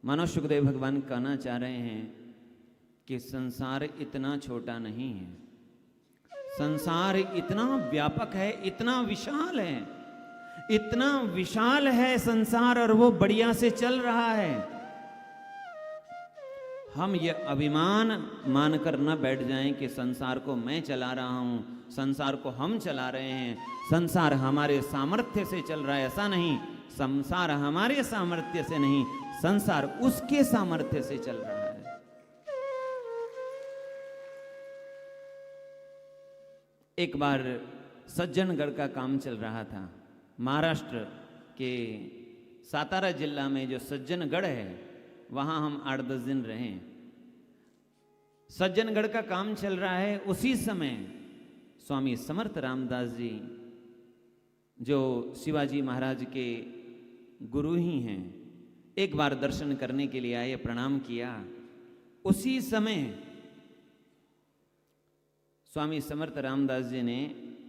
मानो सुखदेव भगवान कहना चाह रहे हैं कि संसार इतना छोटा नहीं है, संसार इतना व्यापक है, इतना विशाल है संसार, और वो बढ़िया से चल रहा है। हम ये अभिमान मानकर न बैठ जाएं कि संसार को मैं चला रहा हूं, संसार को हम चला रहे हैं, संसार हमारे सामर्थ्य से चल रहा है। ऐसा नहीं, संसार हमारे सामर्थ्य से नहीं, संसार उसके सामर्थ्य से चल रहा है। एक बार सज्जनगढ़ का काम चल रहा था। महाराष्ट्र के सातारा जिला में जो सज्जनगढ़ है, वहां हम 8-10 दिन रहे। सज्जनगढ़ का काम चल रहा है। उसी समय स्वामी समर्थ रामदास जी, जो शिवाजी महाराज के गुरु ही हैं, एक बार दर्शन करने के लिए आए, प्रणाम किया। उसी समय स्वामी समर्थ रामदास जी ने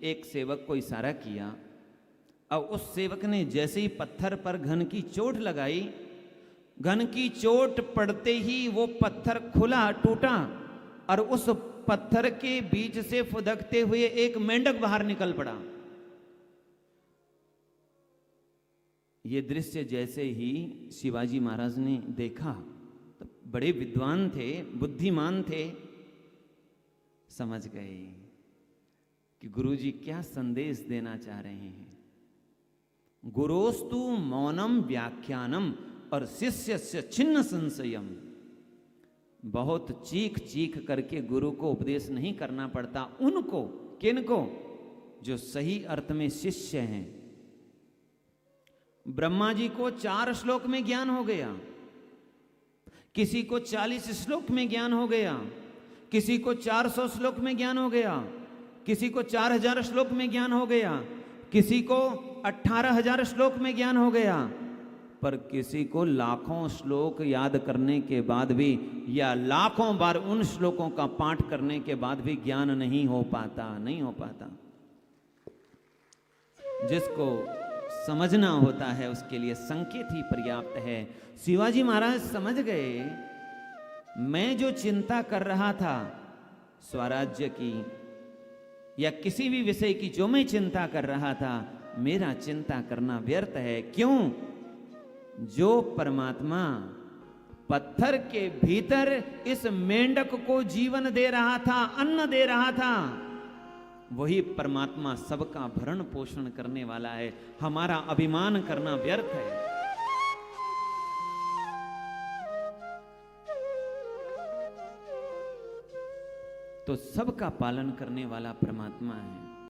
एक सेवक को इशारा किया, और उस सेवक ने जैसे ही पत्थर पर घन की चोट लगाई, घन की चोट पड़ते ही वो पत्थर खुला, टूटा, और उस पत्थर के बीच से फुदकते हुए एक मेंढक बाहर निकल पड़ा। ये दृश्य जैसे ही शिवाजी महाराज ने देखा, तो बड़े विद्वान थे, बुद्धिमान थे, समझ गए कि गुरुजी क्या संदेश देना चाह रहे हैं। गुरोस्तु मौनम व्याख्यानम और शिष्य से छिन्न संशयम। बहुत चीख चीख करके गुरु को उपदेश नहीं करना पड़ता, उनको, किनको, जो सही अर्थ में शिष्य हैं। ब्रह्मा जी को 4 श्लोक में ज्ञान हो गया, किसी को 40 श्लोक में ज्ञान हो गया, किसी को 400 श्लोक में ज्ञान हो गया, किसी को 4000 श्लोक में ज्ञान हो गया, किसी को 18,000 श्लोक में ज्ञान हो गया, पर किसी को लाखों श्लोक याद करने के बाद भी, या लाखों बार उन श्लोकों का पाठ करने के बाद भी ज्ञान नहीं हो पाता। जिसको समझना होता है उसके लिए संकेत ही पर्याप्त है। शिवाजी महाराज समझ गए, मैं जो चिंता कर रहा था स्वराज्य की या किसी भी विषय की, जो मैं चिंता कर रहा था, मेरा चिंता करना व्यर्थ है। क्यों? जो परमात्मा पत्थर के भीतर इस मेंढक को जीवन दे रहा था, अन्न दे रहा था, वही परमात्मा सबका भरण पोषण करने वाला है। हमारा अभिमान करना व्यर्थ है। तो सबका पालन करने वाला परमात्मा है।